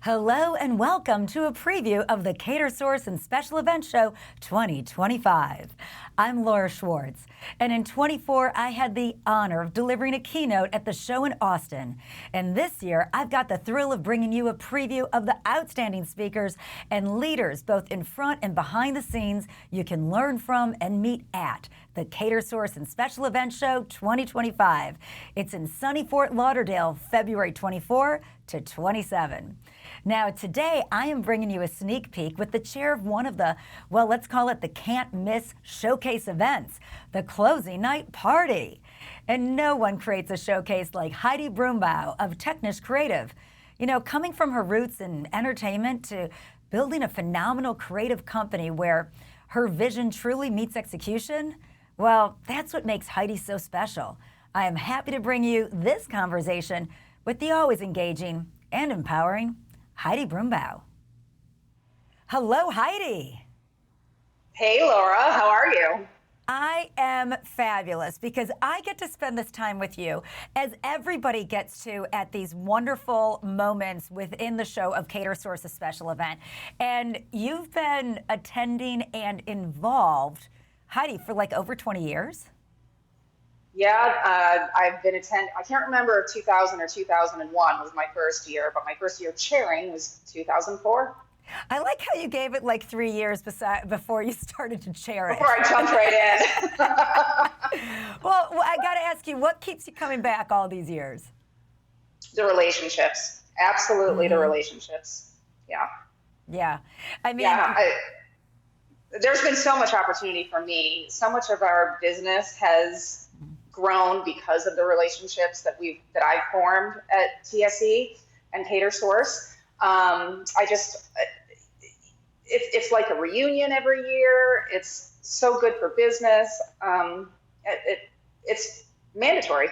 Hello and welcome to a preview of the Catersource and Special Event Show 2025. I'm Laura Schwartz, and in 24 I had the honor of delivering a keynote at the show in Austin. And this year I've got the thrill of bringing you a preview of the outstanding speakers and leaders both in front and behind the scenes you can learn from and meet at the Catersource and Special Event Show 2025. It's in sunny Fort Lauderdale, February 24 to 27. Now today I am bringing you a sneak peek with the chair of one of the, well, let's call it the can't miss showcase events, the closing night party. And no one creates a showcase like Heidi Brumbach of Technisch Creative. You know, coming from her roots in entertainment to building a phenomenal creative company where her vision truly meets execution, well, that's what makes Heidi so special. I am happy to bring you this conversation with the always engaging and empowering Heidi Brumbach. Hello, Heidi. Hey, Laura, how are you? I am fabulous because I get to spend this time with you, as everybody gets to at these wonderful moments within the show of Catersource, a special event. And you've been attending and involved, Heidi, for like over 20 years? Yeah, I've been I can't remember if 2000 or 2001 was my first year, but my first year chairing was 2004. I like how you gave it like 3 years before you started to chair it. Before I jumped right in. Well, I got to ask you, what keeps you coming back all these years? The relationships. Absolutely, the relationships. Yeah. Yeah. I mean, there's been so much opportunity for me. So much of our business has grown because of the relationships that I've formed at TSE and Catersource. It's like a reunion every year. It's so good for business. It's mandatory.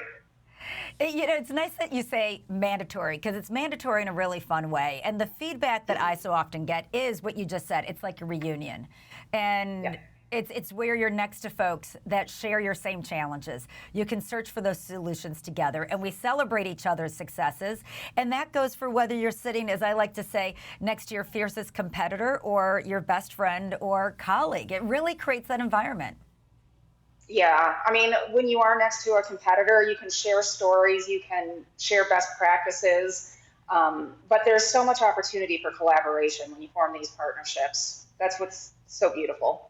You know, it's nice that you say mandatory, because it's mandatory in a really fun way. And the feedback that I so often get is what you just said. It's like a reunion. And yeah. It's where you're next to folks that share your same challenges. You can search for those solutions together, and we celebrate each other's successes. And that goes for whether you're sitting, as I like to say, next to your fiercest competitor or your best friend or colleague. It really creates that environment. Yeah, I mean, when you are next to a competitor, you can share stories, you can share best practices, but there's so much opportunity for collaboration when you form these partnerships. That's what's so beautiful.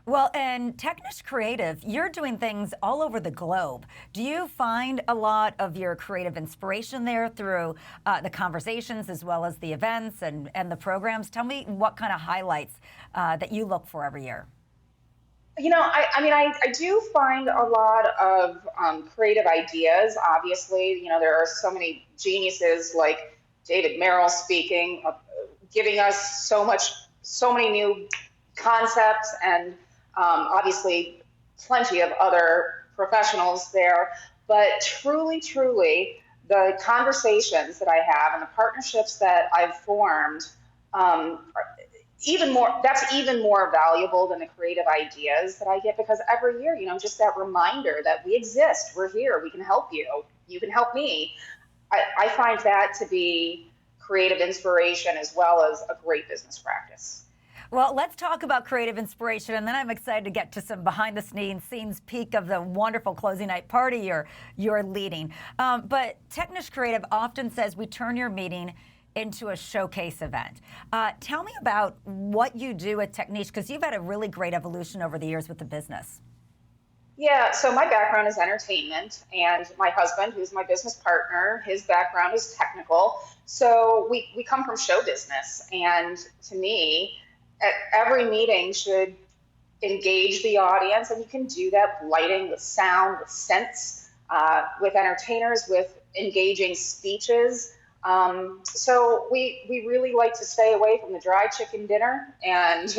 Well, and Technisch Creative, you're doing things all over the globe. Do you find a lot of your creative inspiration there through the conversations as well as the events and the programs? Tell me what kind of highlights that you look for every year. You know, I do find a lot of creative ideas. Obviously, you know, there are so many geniuses like David Merrill speaking, giving us so many new concepts, and obviously plenty of other professionals there. But truly, the conversations that I have and the partnerships that I've formed that's even more valuable than the creative ideas that I get, because every year, you know, just that reminder that we exist, we're here, we can help you, you can help me. I find that to be creative inspiration as well as a great business practice. Well, let's talk about creative inspiration, and then I'm excited to get to some behind-the-scenes peek of the wonderful closing night party you're leading. But Technisch Creative often says we turn your meeting into a showcase event. Tell me about what you do at Technisch, because you've had a really great evolution over the years with the business. Yeah, so my background is entertainment, and my husband, who's my business partner, his background is technical. So we come from show business, and to me, every meeting should engage the audience, and you can do that with lighting, with sound, with scents, with entertainers, with engaging speeches. So we really like to stay away from the dry chicken dinner and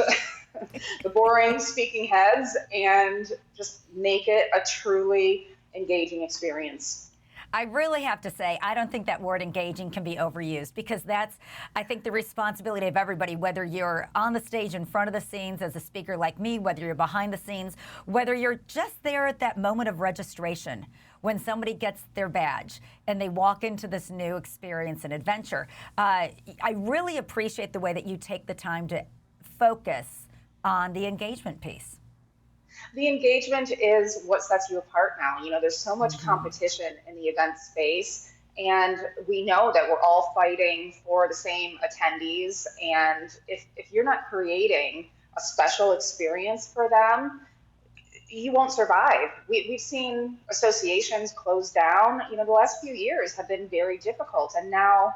the boring speaking heads, and just make it a truly engaging experience. I really have to say, I don't think that word engaging can be overused, because that's, I think, the responsibility of everybody, whether you're on the stage in front of the scenes as a speaker like me, whether you're behind the scenes, whether you're just there at that moment of registration, when somebody gets their badge and they walk into this new experience and adventure. I really appreciate the way that you take the time to focus on the engagement piece. The engagement is what sets you apart now. You know, there's so much competition in the event space, and we know that we're all fighting for the same attendees. And if you're not creating a special experience for them, you won't survive. We've seen associations close down. You know, the last few years have been very difficult, and now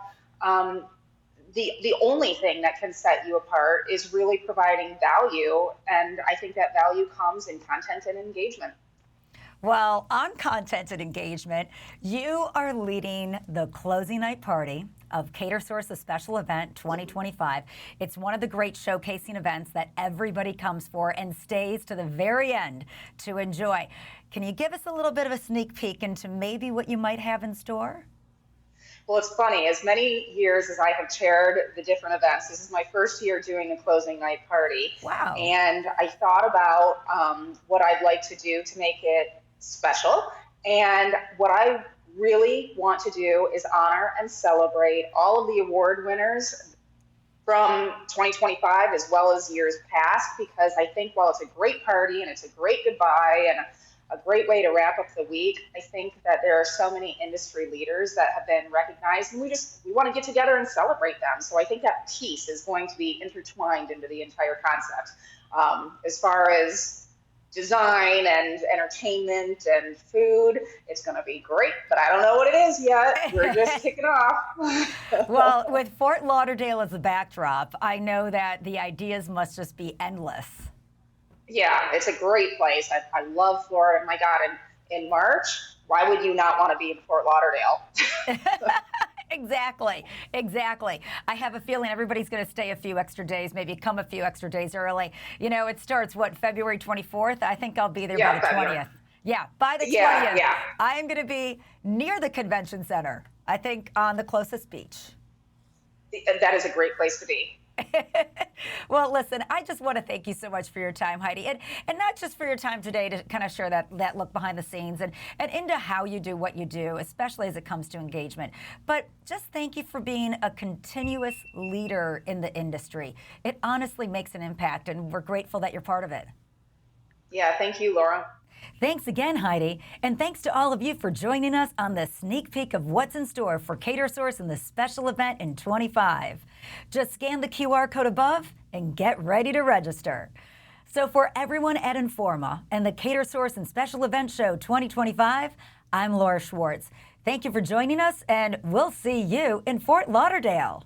the only thing that can set you apart is really providing value, and I think that value comes in content and engagement. Well, on content and engagement, you are leading the closing night party of Catersource, the special event 2025. It's one of the great showcasing events that everybody comes for and stays to the very end to enjoy. Can you give us a little bit of a sneak peek into maybe what you might have in store? Well, it's funny, as many years as I have chaired the different events, this is my first year doing a closing night party. Wow. And I thought about what I'd like to do to make it special. And what I really want to do is honor and celebrate all of the award winners from 2025 as well as years past, because I think while it's a great party and it's a great goodbye and a great way to wrap up the week, I think that there are so many industry leaders that have been recognized, and we want to get together and celebrate them. So I think that piece is going to be intertwined into the entire concept. As far as design and entertainment and food, it's going to be great, but I don't know what it is yet. We're just kicking off. Well, with Fort Lauderdale as a backdrop, I know that the ideas must just be endless. Yeah, it's a great place. I love Florida. My God, in March, why would you not want to be in Fort Lauderdale? Exactly. I have a feeling everybody's going to stay a few extra days, maybe come a few extra days early. You know, it starts, February 24th? I think I'll be there by the 20th. Yeah, by the 20th. Yeah. I am going to be near the convention center, I think on the closest beach. That is a great place to be. Well, listen, I just want to thank you so much for your time, Heidi, and not just for your time today to kind of share that look behind the scenes and into how you do what you do, especially as it comes to engagement. But just thank you for being a continuous leader in the industry. It honestly makes an impact, and we're grateful that you're part of it. Yeah, thank you, Laura. Thanks again, Heidi, and thanks to all of you for joining us on the sneak peek of what's in store for Catersource and the special event in 25. Just scan the QR code above and get ready to register. So for everyone at Informa and the Catersource and Special Event Show 2025, I'm Laura Schwartz. Thank you for joining us, and we'll see you in Fort Lauderdale.